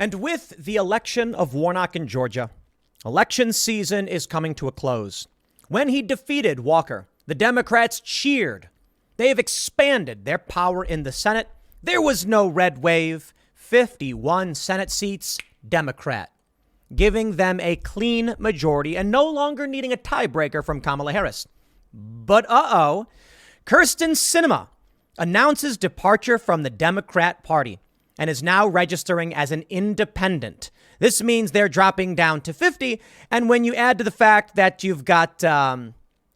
And with the election of Warnock in Georgia, election season is coming to a close. When he defeated Walker, the Democrats cheered. They have expanded their power in the Senate. There was no red wave. 51 Senate seats, Democrat, giving them a clean majority and no longer needing a tiebreaker from Kamala Harris. But Kyrsten Sinema announces departure from the Democrat Party and is now registering as an independent. This means they're dropping down to 50. And when you add to the fact that you've got Joe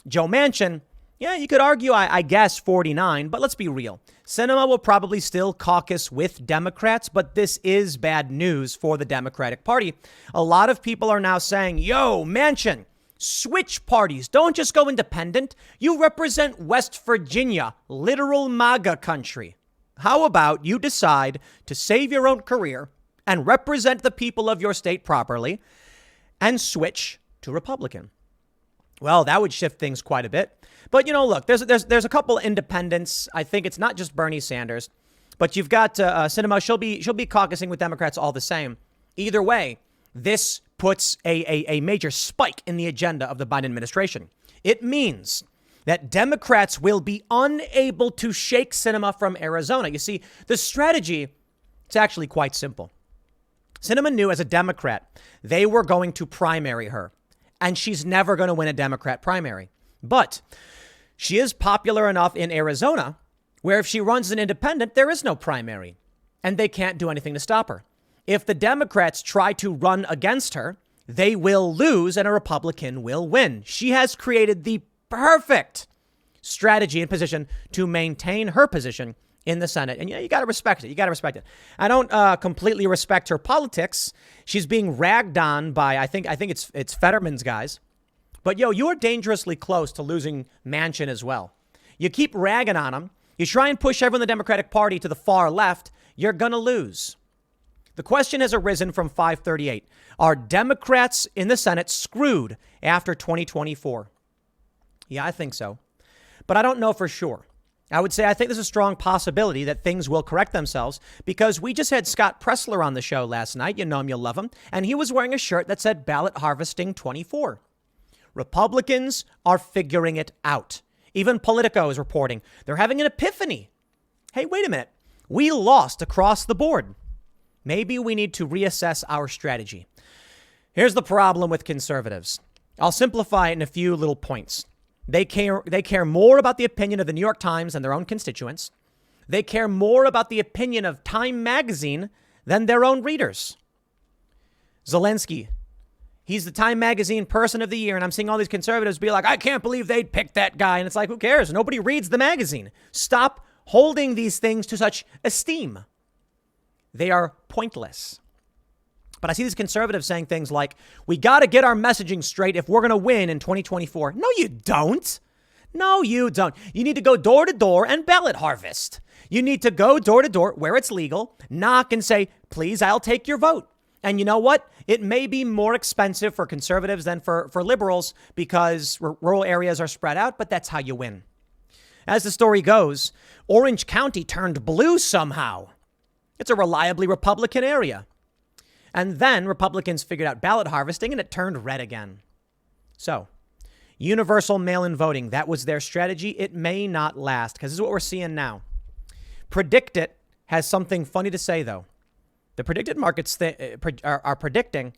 Manchin, yeah, you could argue, I guess, 49. But let's be real. Sinema will probably still caucus with Democrats, but this is bad news for the Democratic Party. A lot of people are now saying, yo, Manchin, switch parties. Don't just go independent. You represent West Virginia, literal MAGA country. How about you decide to save your own career and represent the people of your state properly and switch to Republican? Well, that would shift things quite a bit. But, look, there's a couple independents. I think it's not just Bernie Sanders, but you've got Sinema. She'll be caucusing with Democrats all the same. Either way, this puts a major spike in the agenda of the Biden administration. It means that Democrats will be unable to shake Sinema from Arizona. You see, the strategy, it's actually quite simple. Sinema knew as a Democrat, they were going to primary her, and she's never going to win a Democrat primary. But she is popular enough in Arizona where if she runs an independent, there is no primary, and they can't do anything to stop her. If the Democrats try to run against her, they will lose and a Republican will win. She has created the perfect strategy and position to maintain her position in the Senate. And you got to respect it. You got to respect it. I don't completely respect her politics. She's being ragged on by, I think it's Fetterman's guys. But you're dangerously close to losing Manchin as well. You keep ragging on him. You try and push everyone in the Democratic Party to the far left. You're going to lose. The question has arisen from 538. Are Democrats in the Senate screwed after 2024? Yeah, I think so. But I don't know for sure. I would say I think there's a strong possibility that things will correct themselves because we just had Scott Pressler on the show last night. You know him, you'll love him. And he was wearing a shirt that said Ballot Harvesting 24. Republicans are figuring it out. Even Politico is reporting they're having an epiphany. Hey, wait a minute. We lost across the board. Maybe we need to reassess our strategy. Here's the problem with conservatives. I'll simplify it in a few little points. They care more about the opinion of the New York Times and their own constituents. They care more about the opinion of Time magazine than their own readers. Zelensky, he's the Time magazine person of the year. And I'm seeing all these conservatives be like, I can't believe they'd pick that guy. And it's like, who cares? Nobody reads the magazine. Stop holding these things to such esteem. They are pointless. But I see these conservatives saying things like, we got to get our messaging straight if we're going to win in 2024. No, you don't. No, you don't. You need to go door to door and ballot harvest. You need to go door to door where it's legal, knock and say, please, I'll take your vote. And you know what? It may be more expensive for conservatives than for liberals because rural areas are spread out, but that's how you win. As the story goes, Orange County turned blue somehow. It's a reliably Republican area. And then Republicans figured out ballot harvesting and it turned red again. So universal mail-in voting, that was their strategy. It may not last because this is what we're seeing now. Predict It has something funny to say, though. The predicted markets are predicting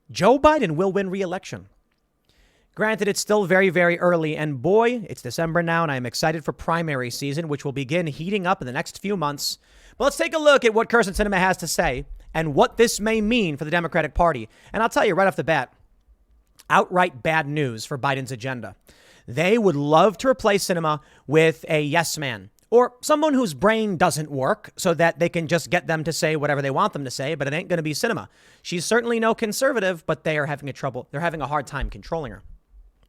Joe Biden will win re-election. Granted, it's still very, very early. And boy, it's December now, and I'm excited for primary season, which will begin heating up in the next few months. But let's take a look at what Kyrsten Sinema has to say and what this may mean for the Democratic Party. And I'll tell you right off the bat, outright bad news for Biden's agenda. They would love to replace Sinema with a yes man or someone whose brain doesn't work so that they can just get them to say whatever they want them to say. But it ain't going to be Sinema. She's certainly no conservative, but they are having They're having a hard time controlling her.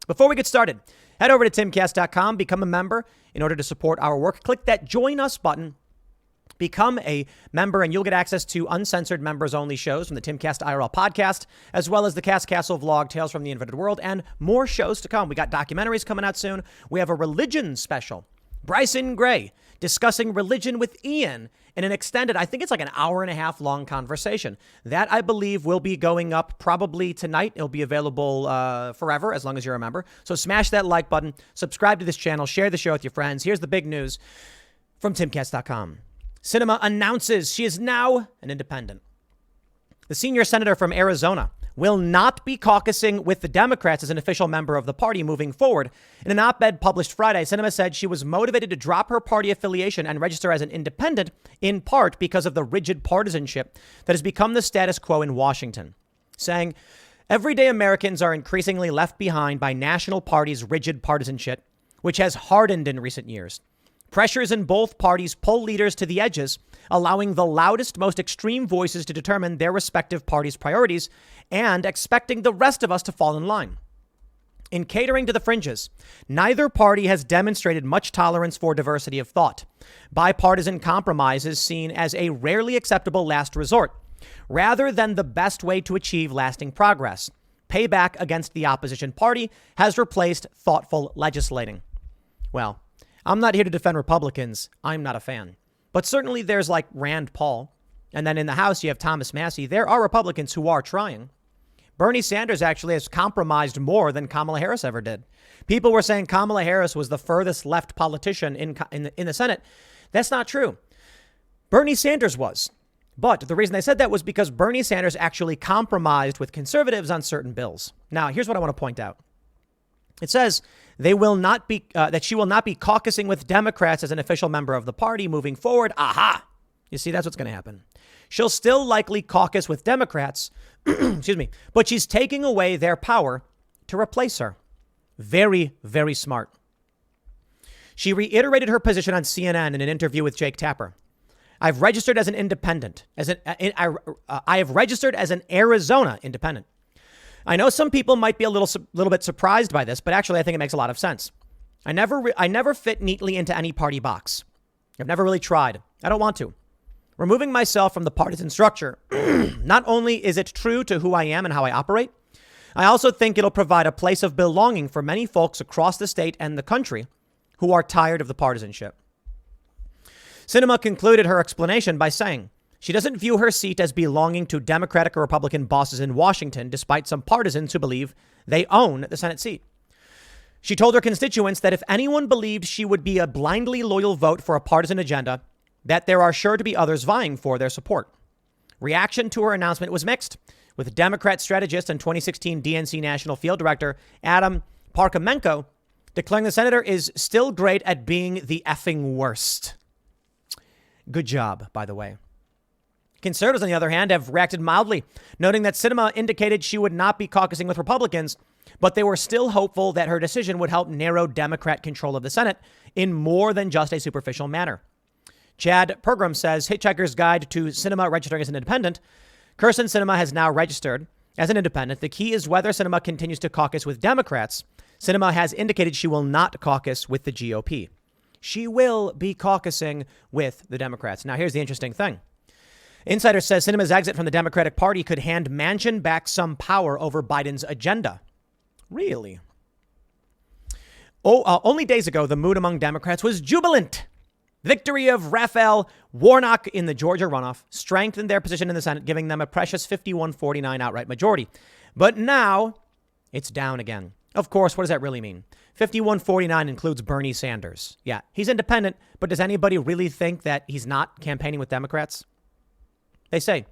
Before we get started, head over to timcast.com, become a member in order to support our work. Click that join us button. Become a member and you'll get access to uncensored members only shows from the Timcast IRL podcast, as well as the Cast Castle vlog, Tales from the Invented World, and more shows to come. We got documentaries coming out soon. We have a religion special. Bryson Gray discussing religion with Ian in an extended, I think it's like an hour and a half long conversation. That, I believe, will be going up probably tonight. It'll be available forever, as long as you're a member. So smash that like button, subscribe to this channel, share the show with your friends. Here's the big news from timcast.com. Sinema announces she is now an independent. The senior senator from Arizona will not be caucusing with the Democrats as an official member of the party moving forward. In an op-ed published Friday, Sinema said she was motivated to drop her party affiliation and register as an independent, in part because of the rigid partisanship that has become the status quo in Washington, saying, "Everyday Americans are increasingly left behind by national parties' rigid partisanship, which has hardened in recent years. Pressures in both parties pull leaders to the edges, allowing the loudest, most extreme voices to determine their respective parties' priorities and expecting the rest of us to fall in line. In catering to the fringes, neither party has demonstrated much tolerance for diversity of thought. Bipartisan compromise is seen as a rarely acceptable last resort, rather than the best way to achieve lasting progress. Payback against the opposition party has replaced thoughtful legislating." Well, I'm not here to defend Republicans. I'm not a fan. But certainly there's like Rand Paul. And then in the House, you have Thomas Massey. There are Republicans who are trying. Bernie Sanders actually has compromised more than Kamala Harris ever did. People were saying Kamala Harris was the furthest left politician in the Senate. That's not true. Bernie Sanders was. But the reason I said that was because Bernie Sanders actually compromised with conservatives on certain bills. Now, here's what I want to point out. It says that she will not be caucusing with Democrats as an official member of the party moving forward. Aha! You see, that's what's going to happen. She'll still likely caucus with Democrats, excuse me, but she's taking away their power to replace her. Very, very smart. She reiterated her position on CNN in an interview with Jake Tapper. "I've registered as an independent. I have registered as an Arizona independent. I know some people might be a little bit surprised by this, but actually I think it makes a lot of sense. I never fit neatly into any party box. I've never really tried. I don't want to. Removing myself from the partisan structure, not only is it true to who I am and how I operate, I also think it'll provide a place of belonging for many folks across the state and the country who are tired of the partisanship." Sinema concluded her explanation by saying, she doesn't view her seat as belonging to Democratic or Republican bosses in Washington, despite some partisans who believe they own the Senate seat. She told her constituents that if anyone believed she would be a blindly loyal vote for a partisan agenda, that there are sure to be others vying for their support. Reaction to her announcement was mixed, with Democrat strategist and 2016 DNC National Field Director Adam Parkhomenko declaring the senator is still great at being the effing worst. Good job, by the way. Conservatives, on the other hand, have reacted mildly, noting that Sinema indicated she would not be caucusing with Republicans, but they were still hopeful that her decision would help narrow Democrat control of the Senate in more than just a superficial manner. Chad Pergram says, Hitchhiker's Guide to Sinema Registering as an Independent. Kyrsten Sinema has now registered as an independent. The key is whether Sinema continues to caucus with Democrats. Sinema has indicated she will not caucus with the GOP. She will be caucusing with the Democrats. Now, here's the interesting thing. Insider says Sinema's exit from the Democratic Party could hand Manchin back some power over Biden's agenda. Really? Only days ago, the mood among Democrats was jubilant. Victory of Raphael Warnock in the Georgia runoff strengthened their position in the Senate, giving them a precious 51-49 outright majority. But now it's down again. Of course, what does that really mean? 51-49 includes Bernie Sanders. Yeah, he's independent, but does anybody really think that he's not campaigning with Democrats? They say,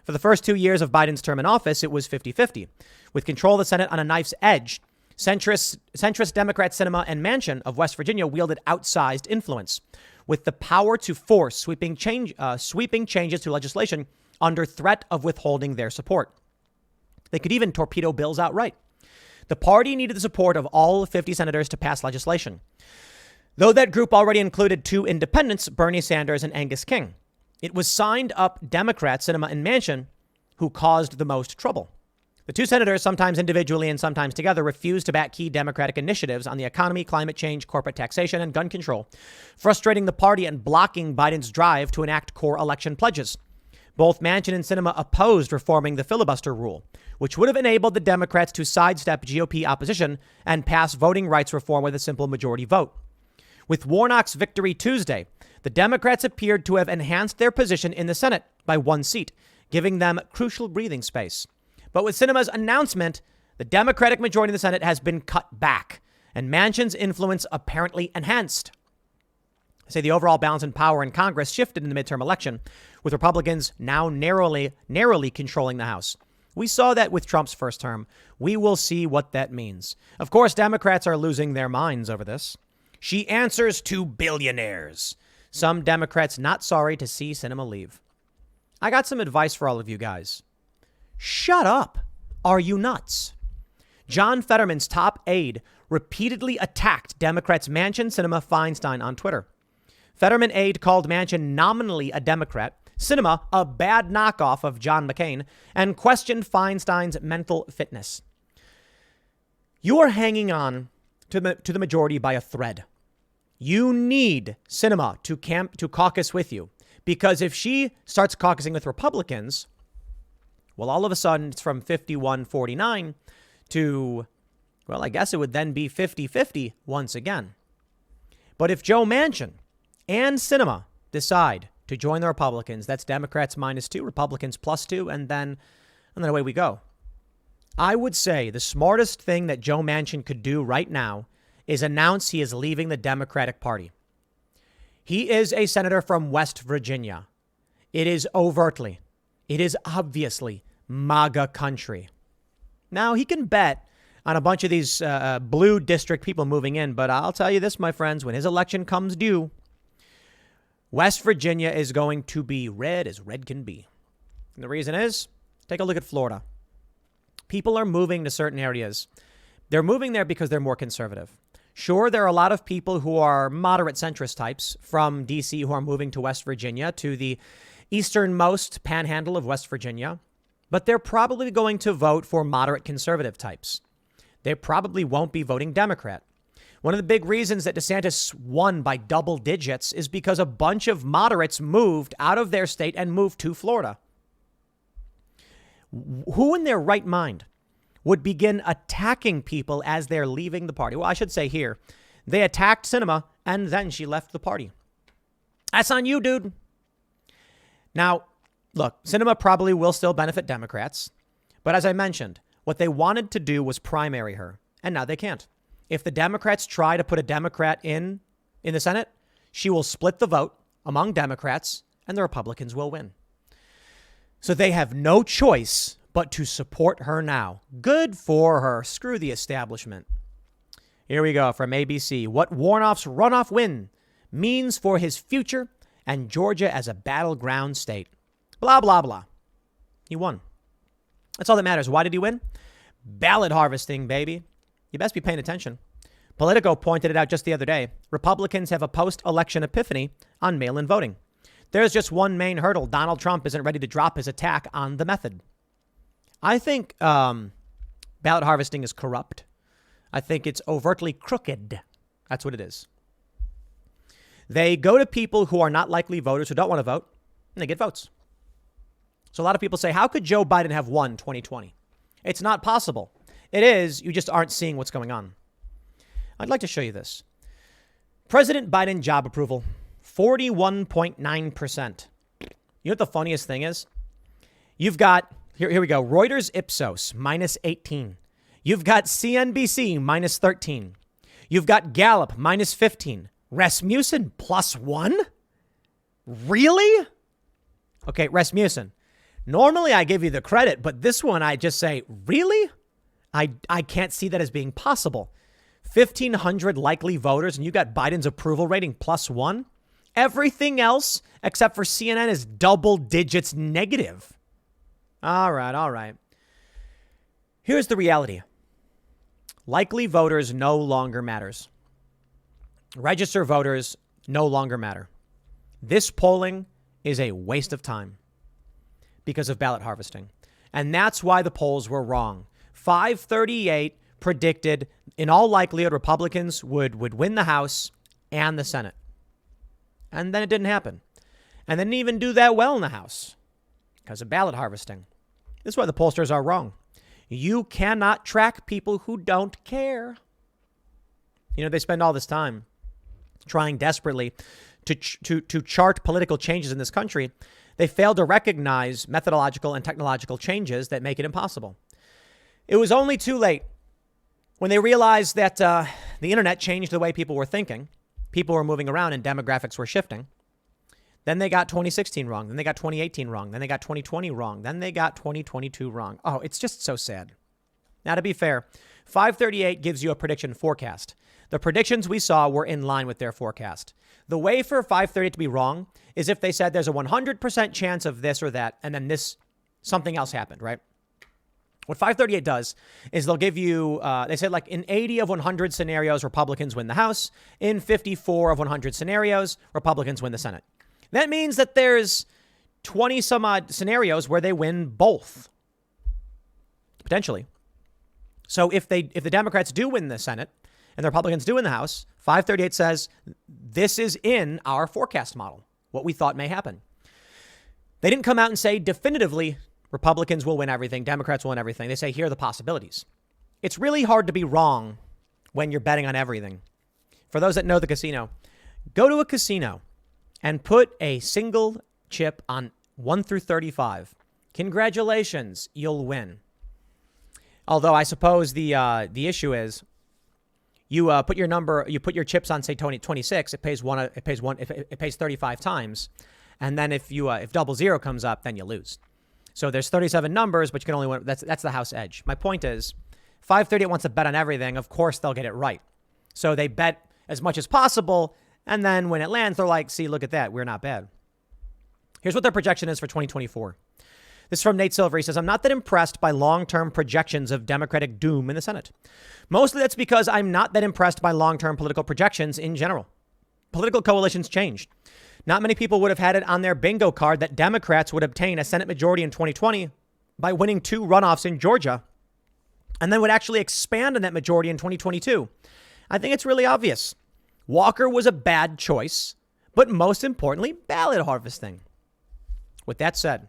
for the first 2 years of Biden's term in office, it was 50-50. With control of the Senate on a knife's edge, centrist Democrat Sinema and Manchin of West Virginia wielded outsized influence, with the power to force sweeping changes to legislation under threat of withholding their support. They could even torpedo bills outright. The party needed the support of all 50 senators to pass legislation, though that group already included 2 independents, Bernie Sanders and Angus King. It was signed up Democrats, Sinema and Manchin, who caused the most trouble. The 2 senators, sometimes individually and sometimes together, refused to back key Democratic initiatives on the economy, climate change, corporate taxation, and gun control, frustrating the party and blocking Biden's drive to enact core election pledges. Both Manchin and Sinema opposed reforming the filibuster rule, which would have enabled the Democrats to sidestep GOP opposition and pass voting rights reform with a simple majority vote. With Warnock's victory Tuesday, the Democrats appeared to have enhanced their position in the Senate by 1 seat, giving them crucial breathing space. But with Sinema's announcement, the Democratic majority in the Senate has been cut back, and Manchin's influence apparently enhanced. I say the overall balance in power in Congress shifted in the midterm election, with Republicans now narrowly controlling the House. We saw that with Trump's first term. We will see what that means. Of course, Democrats are losing their minds over this. She answers to billionaires. Some Democrats not sorry to see Sinema leave. I got some advice for all of you guys. Shut up. Are you nuts? John Fetterman's top aide repeatedly attacked Democrats Manchin, Sinema, Feinstein on Twitter. Fetterman aide called Manchin nominally a Democrat, Sinema a bad knockoff of John McCain, and questioned Feinstein's mental fitness. You are hanging on to the majority by a thread. You need Sinema to caucus with you, because if she starts caucusing with Republicans, well, all of a sudden it's from 51-49 to, well, I guess it would then be 50-50 once again. But if Joe Manchin and Sinema decide to join the Republicans, that's Democrats -2, Republicans +2, and then away we go. I would say the smartest thing that Joe Manchin could do right now is announce he is leaving the Democratic Party. He is a senator from West Virginia. It is obviously MAGA country. Now, he can bet on a bunch of these blue district people moving in, but I'll tell you this, my friends, when his election comes due, West Virginia is going to be red as red can be. And the reason is, take a look at Florida. People are moving to certain areas. They're moving there because they're more conservative. Sure, there are a lot of people who are moderate centrist types from D.C. who are moving to West Virginia, to the easternmost panhandle of West Virginia, but they're probably going to vote for moderate conservative types. They probably won't be voting Democrat. One of the big reasons that DeSantis won by double digits is because a bunch of moderates moved out of their state and moved to Florida. Who in their right mind would begin attacking people as they're leaving the party? Well, I should say here, they attacked Sinema and then she left the party. That's on you, dude. Now, look, Sinema probably will still benefit Democrats. But as I mentioned, what they wanted to do was primary her. And now they can't. If the Democrats try to put a Democrat in the Senate, she will split the vote among Democrats and the Republicans will win. So they have no choice but to support her now. Good for her. Screw the establishment. Here we go from ABC. What Warnoff's runoff win means for his future and Georgia as a battleground state. Blah, blah, blah. He won. That's all that matters. Why did he win? Ballot harvesting, baby. You best be paying attention. Politico pointed it out just the other day. Republicans have a post-election epiphany on mail-in voting. There's just one main hurdle. Donald Trump isn't ready to drop his attack on the method. I think ballot harvesting is corrupt. I think it's overtly crooked. That's what it is. They go to people who are not likely voters, who don't want to vote, and they get votes. So a lot of people say, how could Joe Biden have won 2020? It's not possible. It is. You just aren't seeing what's going on. I'd like to show you this. President Biden job approval, 41.9%. You know what the funniest thing is? You've got, here we go, Reuters Ipsos, -18. You've got CNBC, -13. You've got Gallup, -15. Rasmussen, +1? Really? Okay, Rasmussen. Normally I give you the credit, but this one I just say, really? I can't see that as being possible. 1,500 likely voters, and you got Biden's approval rating +1. Everything else, except for CNN, is double digits negative. All right. Here's the reality. Likely voters no longer matters. Register voters no longer matter. This polling is a waste of time because of ballot harvesting. And that's why the polls were wrong. 538 predicted, in all likelihood, Republicans would win the House and the Senate. And then it didn't happen. And they didn't even do that well in the House because of ballot harvesting. This is why the pollsters are wrong. You cannot track people who don't care. You know, they spend all this time trying desperately to chart political changes in this country, they failed to recognize methodological and technological changes that make it impossible. It was only too late when they realized that the internet changed the way people were thinking. People were moving around and demographics were shifting. Then they got 2016 wrong. Then they got 2018 wrong. Then they got 2020 wrong. Then they got 2022 wrong. Oh, it's just so sad. Now, to be fair, 538 gives you a prediction forecast. The predictions we saw were in line with their forecast. The way for 538 to be wrong is if they said there's a 100% chance of this or that, and then something else happened, right? What 538 does is they'll give you, they said like in 80 of 100 scenarios, Republicans win the House. In 54 of 100 scenarios, Republicans win the Senate. That means that there's 20 some odd scenarios where they win both, potentially. So if the Democrats do win the Senate and the Republicans do win the House, 538 says this is in our forecast model, what we thought may happen. They didn't come out and say definitively Republicans will win everything, Democrats will win everything. They say here are the possibilities. It's really hard to be wrong when you're betting on everything. For those that know the casino, go to a casino and put a single chip on 1 through 35. Congratulations, you'll win. Although I suppose the issue is you put your chips on say 26. It pays 35 times, and then if 00 comes up, then you lose. So there's 37 numbers, but you can only win. That's the house edge. My point is, 538 wants to bet on everything. Of course, they'll get it right. So they bet as much as possible, and then when it lands, they're like, "See, look at that. We're not bad." Here's what their projection is for 2024. This is from Nate Silver. He says, I'm not that impressed by long-term projections of Democratic doom in the Senate. Mostly that's because I'm not that impressed by long-term political projections in general. Political coalitions change. Not many people would have had it on their bingo card that Democrats would obtain a Senate majority in 2020 by winning 2 runoffs in Georgia, and then would actually expand on that majority in 2022. I think it's really obvious. Walker was a bad choice, but most importantly, ballot harvesting. With that said,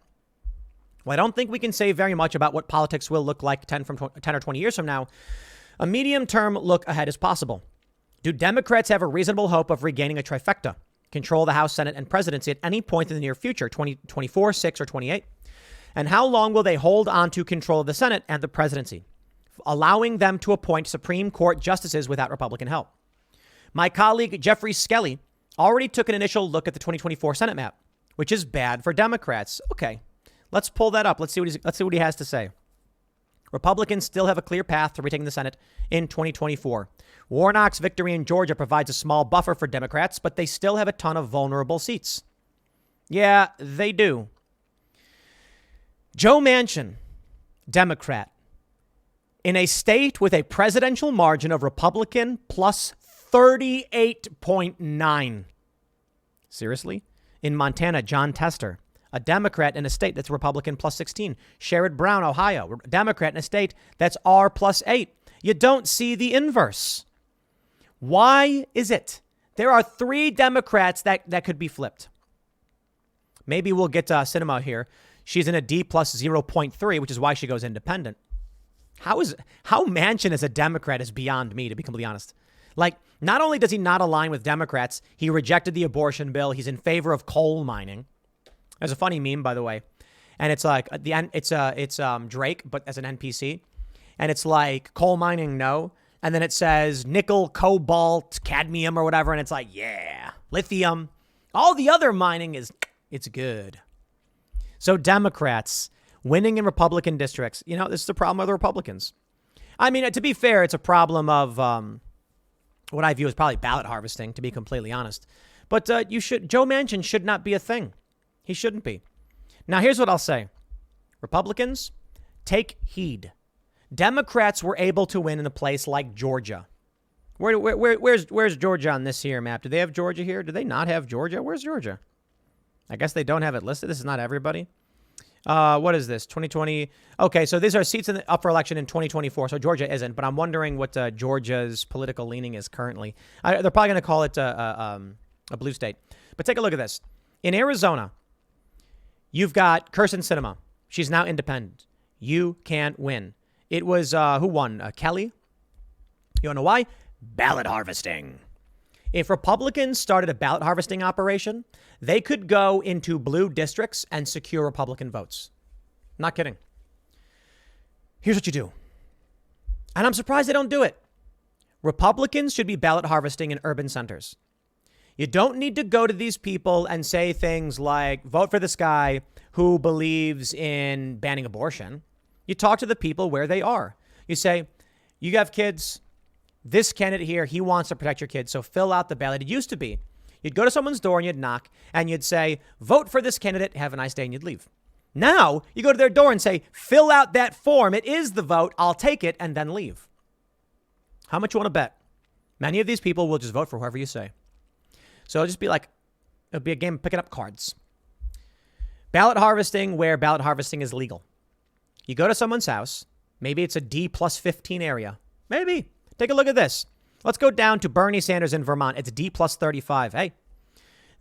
well, I don't think we can say very much about what politics will look like 10 or 20 years from now. A medium-term look ahead is possible. Do Democrats have a reasonable hope of regaining a trifecta, control the House, Senate, and presidency at any point in the near future, 2024, 6, or 28? And how long will they hold on to control of the Senate and the presidency, allowing them to appoint Supreme Court justices without Republican help? My colleague Jeffrey Skelly already took an initial look at the 2024 Senate map, which is bad for Democrats. Okay. Let's pull that up. Let's see what he has to say. Republicans still have a clear path to retaking the Senate in 2024. Warnock's victory in Georgia provides a small buffer for Democrats, but they still have a ton of vulnerable seats. Yeah, they do. Joe Manchin, Democrat, in a state with a presidential margin of Republican plus 38.9. Seriously? In Montana, John Tester, a Democrat in a state that's Republican plus 16. Sherrod Brown, Ohio, Democrat in a state that's R plus 8. You don't see the inverse. Why is it? There are 3 Democrats that could be flipped. Maybe we'll get Sinema here. She's in a D plus 0.3, which is why she goes independent. How Manchin as a Democrat is beyond me, to be completely honest. Like, not only does he not align with Democrats, he rejected the abortion bill. He's in favor of coal mining. There's a funny meme, by the way, and it's like it's Drake, but as an NPC, and it's like coal mining, no, and then it says nickel, cobalt, cadmium, or whatever, and it's like yeah, lithium. All the other mining it's good. So Democrats winning in Republican districts, this is the problem with the Republicans. I mean, to be fair, it's a problem of what I view as probably ballot harvesting, to be completely honest. But Joe Manchin should not be a thing. He shouldn't be. Now, here's what I'll say. Republicans, take heed. Democrats were able to win in a place like Georgia. Where's Georgia on this here map? Do they have Georgia here? Do they not have Georgia? Where's Georgia? I guess they don't have it listed. This is not everybody. What is this? 2020. Okay, so these are seats up for election in 2024. So Georgia isn't, but I'm wondering what Georgia's political leaning is currently. They're probably going to call it a blue state. But take a look at this. In Arizona, you've got Kyrsten Sinema. She's now independent. You can't win. It was who won? Kelly. You want to know why? Ballot harvesting. If Republicans started a ballot harvesting operation, they could go into blue districts and secure Republican votes. Not kidding. Here's what you do. And I'm surprised they don't do it. Republicans should be ballot harvesting in urban centers. You don't need to go to these people and say things like, vote for this guy who believes in banning abortion. You talk to the people where they are. You say, you have kids. This candidate here, he wants to protect your kids. So fill out the ballot. It used to be, you'd go to someone's door and you'd knock and you'd say, vote for this candidate. Have a nice day. And you'd leave. Now you go to their door and say, fill out that form. It is the vote. I'll take it and then leave. How much you want to bet? Many of these people will just vote for whoever you say. So it'll just be like, it'll be a game of picking up cards. Ballot harvesting where ballot harvesting is legal. You go to someone's house. Maybe it's a D+15 area. Maybe. Take a look at this. Let's go down to Bernie Sanders in Vermont. It's D+35. Hey,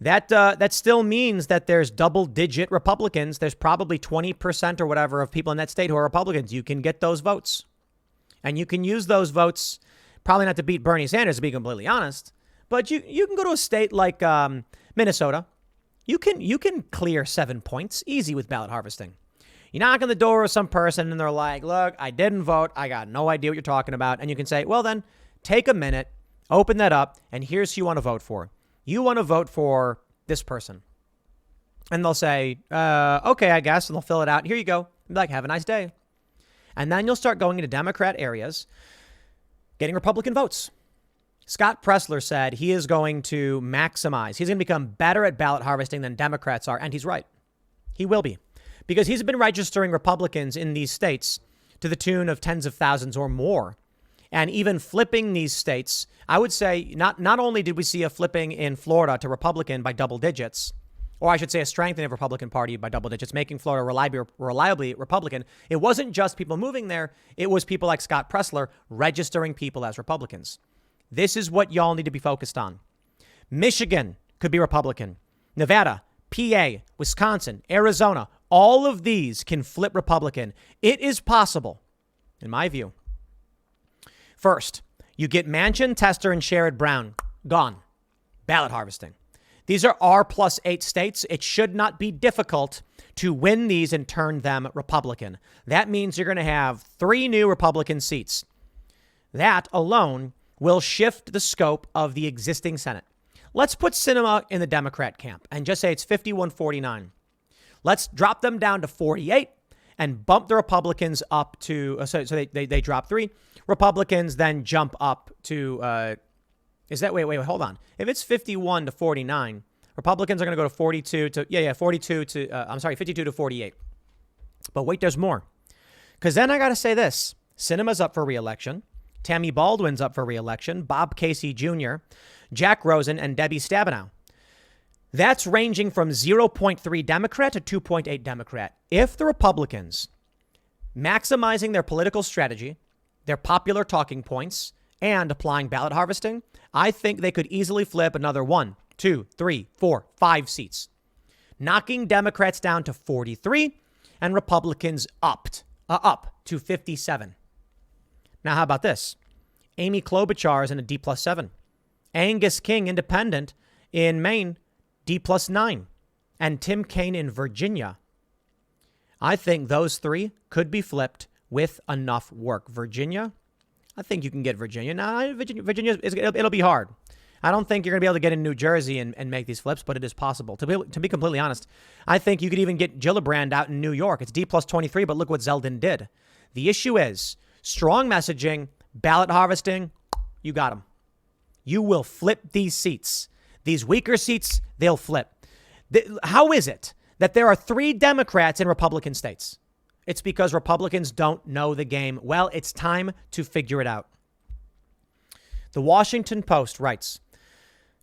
that still means that there's double-digit Republicans. There's probably 20% or whatever of people in that state who are Republicans. You can get those votes. And you can use those votes, probably not to beat Bernie Sanders, to be completely honest. But you can go to a state like Minnesota. You can clear 7 points easy with ballot harvesting. You knock on the door of some person and they're like, look, I didn't vote. I got no idea what you're talking about. And you can say, well, then take a minute, open that up, and here's who you want to vote for. You want to vote for this person. And they'll say, okay, I guess. And they'll fill it out. Here you go. Be like, have a nice day. And then you'll start going into Democrat areas, getting Republican votes. Scott Pressler said he is going to maximize. He's going to become better at ballot harvesting than Democrats are. And he's right. He will be. Because he's been registering Republicans in these states to the tune of tens of thousands or more. And even flipping these states, I would say not only did we see a flipping in Florida to Republican by double digits, or I should say a strengthening of Republican Party by double digits, making Florida reliably Republican. It wasn't just people moving there. It was people like Scott Pressler registering people as Republicans. This is what y'all need to be focused on. Michigan could be Republican. Nevada, PA, Wisconsin, Arizona, all of these can flip Republican. It is possible, in my view. First, you get Manchin, Tester, and Sherrod Brown gone. Ballot harvesting. These are R+8 states. It should not be difficult to win these and turn them Republican. That means you're going to have 3 new Republican seats. That alone will shift the scope of the existing Senate. Let's put Sinema in the Democrat camp and just say it's 51-49. Let's drop them down to 48 and bump the Republicans up to, so they drop 3. Republicans then jump up to, wait, hold on. If it's 51-49, Republicans are going to go to 52 to, 52 to 48. But wait, there's more. Because then I got to say this. Sinema's up for re-election. Tammy Baldwin's up for re-election. Bob Casey Jr., Jack Rosen, and Debbie Stabenow. That's ranging from 0.3 Democrat to 2.8 Democrat. If the Republicans, maximizing their political strategy, their popular talking points, and applying ballot harvesting, I think they could easily flip another 1, 2, 3, 4, 5 seats, knocking Democrats down to 43 and Republicans up to 57. Now, how about this? Amy Klobuchar is in a D+7. Angus King, independent in Maine, D+9. And Tim Kaine in Virginia. I think those 3 could be flipped with enough work. Virginia, I think you can get Virginia. Now, Virginia, it'll be hard. I don't think you're going to be able to get in New Jersey and make these flips, but it is possible. To be completely honest, I think you could even get Gillibrand out in New York. It's D+23, but look what Zeldin did. The issue is strong messaging, ballot harvesting, you got them. You will flip these seats. These weaker seats, they'll flip. How is it that there are 3 Democrats in Republican states? It's because Republicans don't know the game. Well, it's time to figure it out. The Washington Post writes,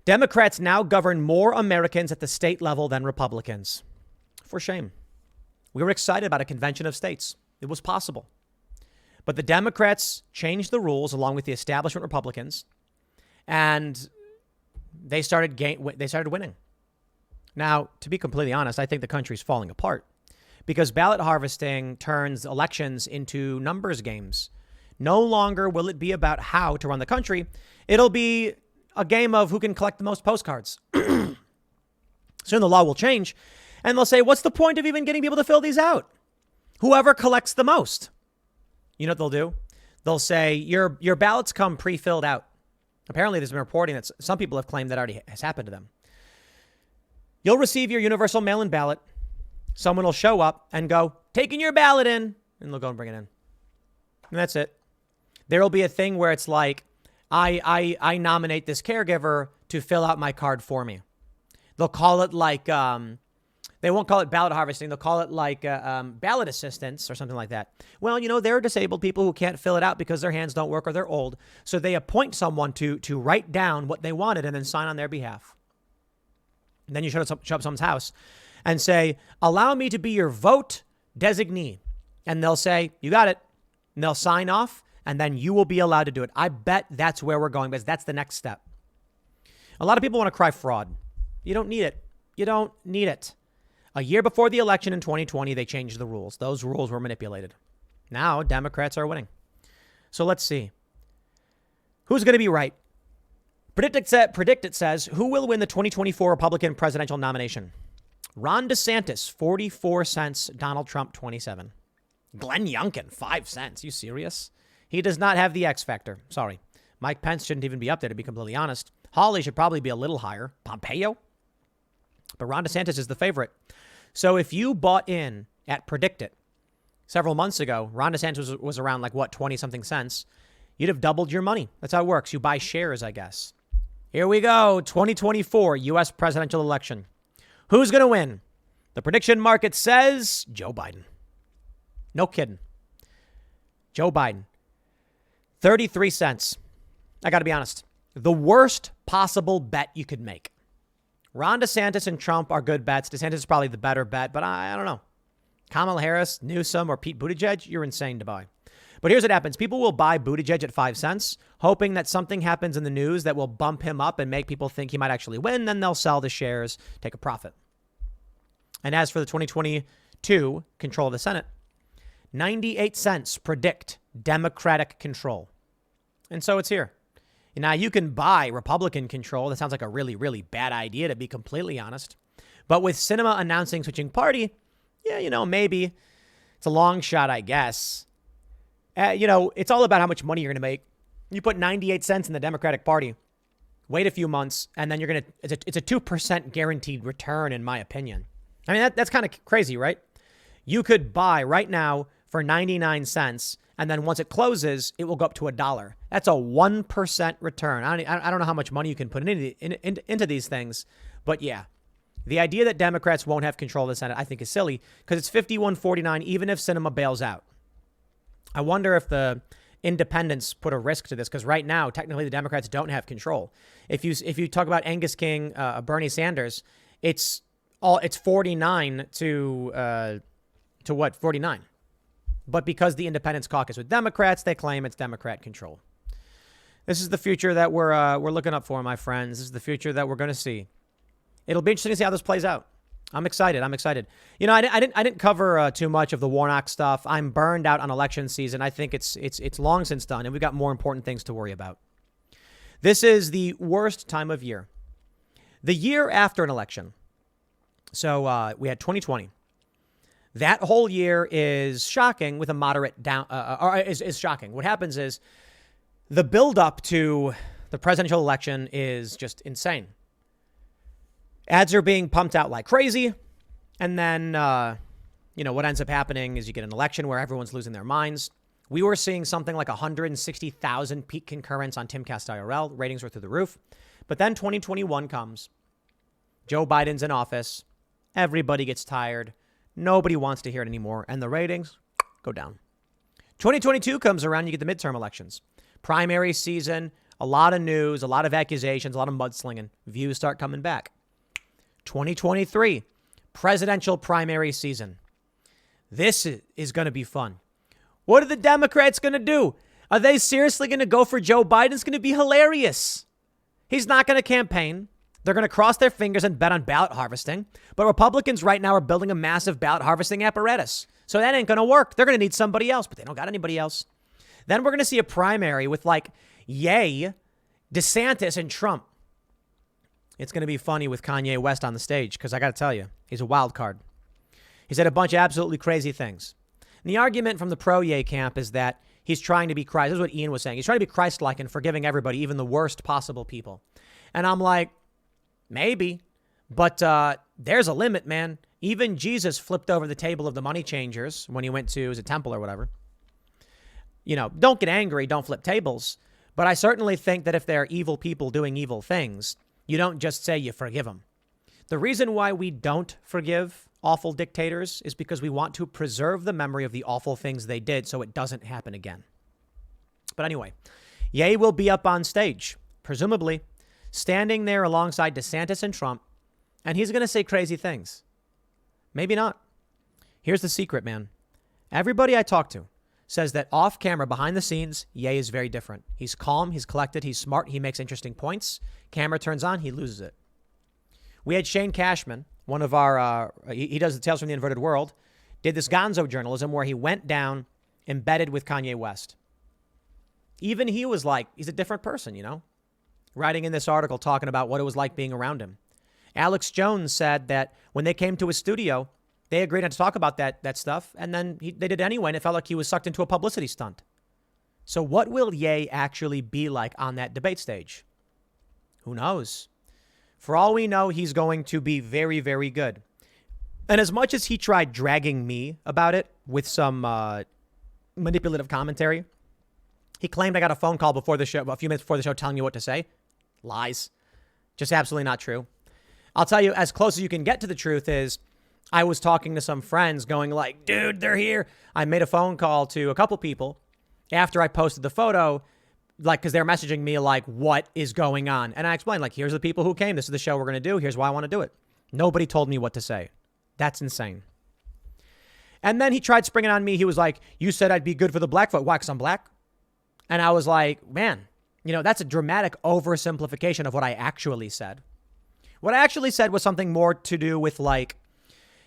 Democrats now govern more Americans at the state level than Republicans. For shame. We were excited about a convention of states. It was possible. But the Democrats changed the rules along with the establishment Republicans, and they started winning. Now, to be completely honest, I think the country's falling apart because ballot harvesting turns elections into numbers games. No longer will it be about how to run the country. It'll be a game of who can collect the most postcards. Soon the law will change, and they'll say, what's the point of even getting people to fill these out? Whoever collects the most. You know what they'll do? They'll say, your ballots come pre-filled out. Apparently, there's been reporting that some people have claimed that already has happened to them. You'll receive your universal mail-in ballot. Someone will show up and go, taking your ballot in, and they'll go and bring it in. And that's it. There will be a thing where it's like, I nominate this caregiver to fill out my card for me. They'll call it like, they won't call it ballot harvesting. They'll call it like ballot assistance or something like that. Well, there are disabled people who can't fill it out because their hands don't work or they're old. So they appoint someone to write down what they wanted and then sign on their behalf. And then you show up someone's house and say, allow me to be your vote designee. And they'll say, you got it. And they'll sign off and then you will be allowed to do it. I bet that's where we're going because that's the next step. A lot of people want to cry fraud. You don't need it. You don't need it. A year before the election in 2020, they changed the rules. Those rules were manipulated. Now Democrats are winning. So let's see. Who's going to be right? Predict It says, who will win the 2024 Republican presidential nomination? Ron DeSantis, 44 cents. Donald Trump, 27. Glenn Youngkin, 5 cents. You serious? He does not have the X factor. Sorry. Mike Pence shouldn't even be up there, to be completely honest. Hawley should probably be a little higher. Pompeo? But Ron DeSantis is the favorite. So if you bought in at Predict It several months ago, Ron DeSantis was around 20-something cents. You'd have doubled your money. That's how it works. You buy shares, I guess. Here we go. 2024 U.S. presidential election. Who's going to win? The prediction market says Joe Biden. No kidding. Joe Biden. 33 cents. I got to be honest. The worst possible bet you could make. Ron DeSantis and Trump are good bets. DeSantis is probably the better bet, but I don't know. Kamala Harris, Newsom, or Pete Buttigieg, you're insane to buy. But here's what happens. People will buy Buttigieg at 5 cents, hoping that something happens in the news that will bump him up and make people think he might actually win. Then they'll sell the shares, take a profit. And as for the 2022 control of the Senate, 98 cents predict Democratic control. And so it's here. Now, you can buy Republican control. That sounds like a really, really bad idea, to be completely honest. But with Sinema announcing switching party, yeah, maybe. It's a long shot, I guess. It's all about how much money you're going to make. You put 98 cents in the Democratic Party, wait a few months, and then it's a 2% guaranteed return, in my opinion. I mean, that's kind of crazy, right? You could buy right now for 99 cents. And then once it closes, it will go up to $1. That's a 1% return. I don't know how much money you can put into these things. But yeah, the idea that Democrats won't have control of the Senate, I think, is silly because it's 51-49, even if Sinema bails out. I wonder if the independents put a risk to this because right now, technically, the Democrats don't have control. If you talk about Angus King, Bernie Sanders, it's 49 to what? 49. But because the independents caucus with Democrats, they claim it's Democrat control. This is the future that we're looking up for, my friends. This is the future that we're going to see. It'll be interesting to see how this plays out. I'm excited. I didn't cover too much of the Warnock stuff. I'm burned out on election season. I think it's long since done, and we've got more important things to worry about. This is the worst time of year. The year after an election. So we had 2020. That whole year is shocking with a moderate down, is shocking. What happens is the buildup to the presidential election is just insane. Ads are being pumped out like crazy. And then, what ends up happening is you get an election where everyone's losing their minds. We were seeing something like 160,000 peak concurrents on Timcast IRL. Ratings were through the roof. But then 2021 comes. Joe Biden's in office. Everybody gets tired. Nobody wants to hear it anymore, and the ratings go down. 2022 comes around, you get the midterm elections. Primary season, a lot of news, a lot of accusations, a lot of mudslinging. Views start coming back. 2023, presidential primary season. This is going to be fun. What are the Democrats going to do? Are they seriously going to go for Joe Biden? It's going to be hilarious. He's not going to campaign. They're going to cross their fingers and bet on ballot harvesting. But Republicans right now are building a massive ballot harvesting apparatus. So that ain't going to work. They're going to need somebody else, but they don't got anybody else. Then we're going to see a primary with Ye DeSantis and Trump. It's going to be funny with Kanye West on the stage because I got to tell you, he's a wild card. He said a bunch of absolutely crazy things. And the argument from the pro-Ye camp is that he's trying to be Christ. This is what Ian was saying. He's trying to be Christ-like and forgiving everybody, even the worst possible people. And I'm like, maybe, but there's a limit, man. Even Jesus flipped over the table of the money changers when he went to his temple or whatever. You know, don't get angry, don't flip tables. But I certainly think that if there are evil people doing evil things, you don't just say you forgive them. The reason why we don't forgive awful dictators is because we want to preserve the memory of the awful things they did so it doesn't happen again. But anyway, Ye will be up on stage, presumably standing there alongside DeSantis and Trump, and he's going to say crazy things. Maybe not. Here's the secret, man. Everybody I talk to says that off camera, behind the scenes, Ye is very different. He's calm, he's collected, he's smart, he makes interesting points. Camera turns on, he loses it. We had Shane Cashman, one of our, he does the Tales from the Inverted World, did this gonzo journalism where he went down embedded with Kanye West. Even he was like, he's a different person, you know, writing in this article talking about what it was like being around him. Alex Jones said that when they came to his studio, they agreed not to talk about that stuff, and then they did anyway, and it felt like he was sucked into a publicity stunt. So what will Ye actually be like on that debate stage? Who knows? For all we know, he's going to be very, very good. And as much as he tried dragging me about it with some manipulative commentary, he claimed I got a phone call before the show, a few minutes before the show, telling me what to say. Lies. Just absolutely not true. I'll tell you, as close as you can get to the truth is, I was talking to some friends going like, dude, they're here. I made a phone call to a couple people after I posted the photo, like, because they're messaging me like, what is going on? And I explained, like, here's the people who came. This is the show we're going to do. Here's why I want to do it. Nobody told me what to say. That's insane. And then he tried springing on me. He was like, you said I'd be good for the black vote. Why? Because I'm black? And I was like, man, you know, that's a dramatic oversimplification of what I actually said. What I actually said was something more to do with like,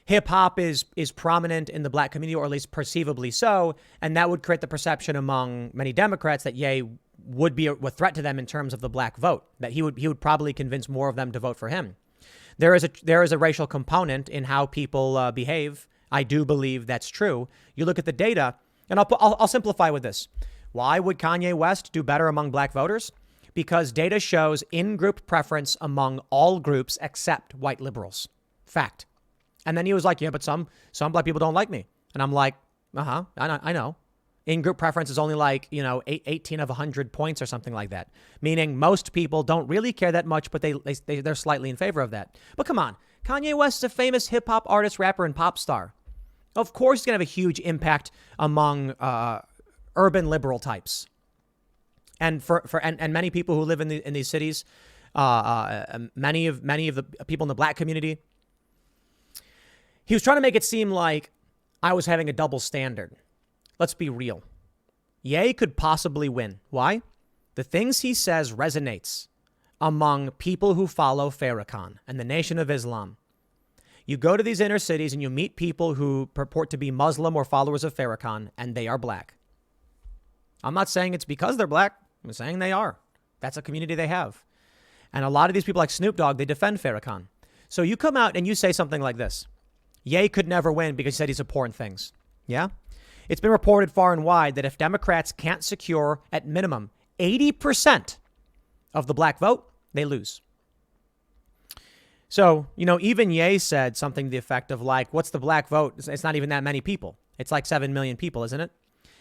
hip hop is prominent in the black community, or at least perceivably so. And that would create the perception among many Democrats that Ye would be a threat to them in terms of the black vote, that he would probably convince more of them to vote for him. There is a racial component in how people behave. I do believe that's true. You look at the data, and I'll simplify with this. Why would Kanye West do better among black voters? Because data shows in-group preference among all groups except white liberals. Fact. And then he was like, yeah, but some black people don't like me. And I'm like, I know. In-group preference is only like, 18 of 100 points or something like that. Meaning most people don't really care that much, but they're slightly in favor of that. But come on, Kanye West is a famous hip-hop artist, rapper, and pop star. Of course he's going to have a huge impact among urban liberal types. And and many people who live in these cities, many of the people in the black community. He was trying to make it seem like I was having a double standard. Let's be real. Ye could possibly win. Why? The things he says resonates among people who follow Farrakhan and the Nation of Islam. You go to these inner cities and you meet people who purport to be Muslim or followers of Farrakhan, and they are black. I'm not saying it's because they're black. I'm saying they are. That's a community they have. And a lot of these people like Snoop Dogg, they defend Farrakhan. So you come out and you say something like this. Ye could never win because he said he's abhorrent things. Yeah? It's been reported far and wide that if Democrats can't secure at minimum 80% of the black vote, they lose. So, even Ye said something to the effect of like, what's the black vote? It's not even that many people. It's like 7 million people, isn't it?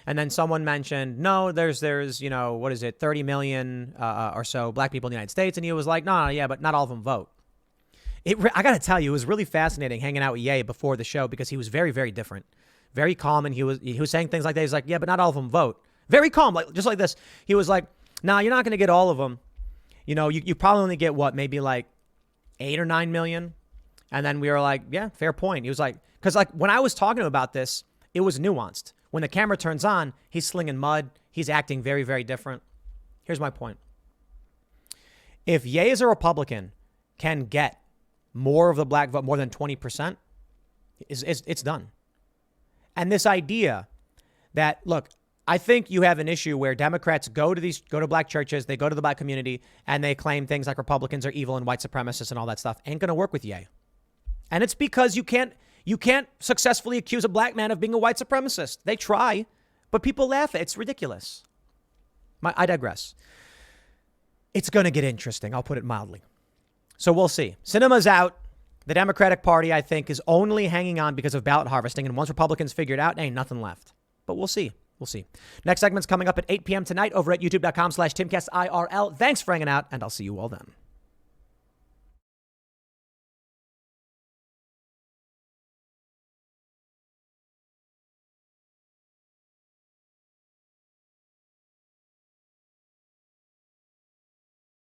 And then someone mentioned, no, there's 30 million or so black people in the United States. And he was like, no, yeah, but not all of them vote. I got to tell you, it was really fascinating hanging out with Ye before the show because he was very, very different, very calm. And he was saying things like that. He's like, yeah, but not all of them vote. Very calm, like just like this. He was like, nah, you're not going to get all of them. You probably only get maybe like 8 or 9 million. And then we were like, yeah, fair point. He was like, because like when I was talking about this, it was nuanced. When the camera turns on, he's slinging mud. He's acting very, very different. Here's my point. If Ye as a Republican can get more of the black vote, more than 20%, it's done. And this idea that, look, I think you have an issue where Democrats go to black churches, they go to the black community, and they claim things like Republicans are evil and white supremacists and all that stuff. Ain't going to work with Ye. And it's because you can't successfully accuse a black man of being a white supremacist. They try, but people laugh. It's ridiculous. I digress. It's going to get interesting. I'll put it mildly. So we'll see. Sinema's out. The Democratic Party, I think, is only hanging on because of ballot harvesting. And once Republicans figure it out, ain't nothing left. But we'll see. We'll see. Next segment's coming up at 8 p.m. tonight over at youtube.com/TimCastIRL. Thanks for hanging out, and I'll see you all then.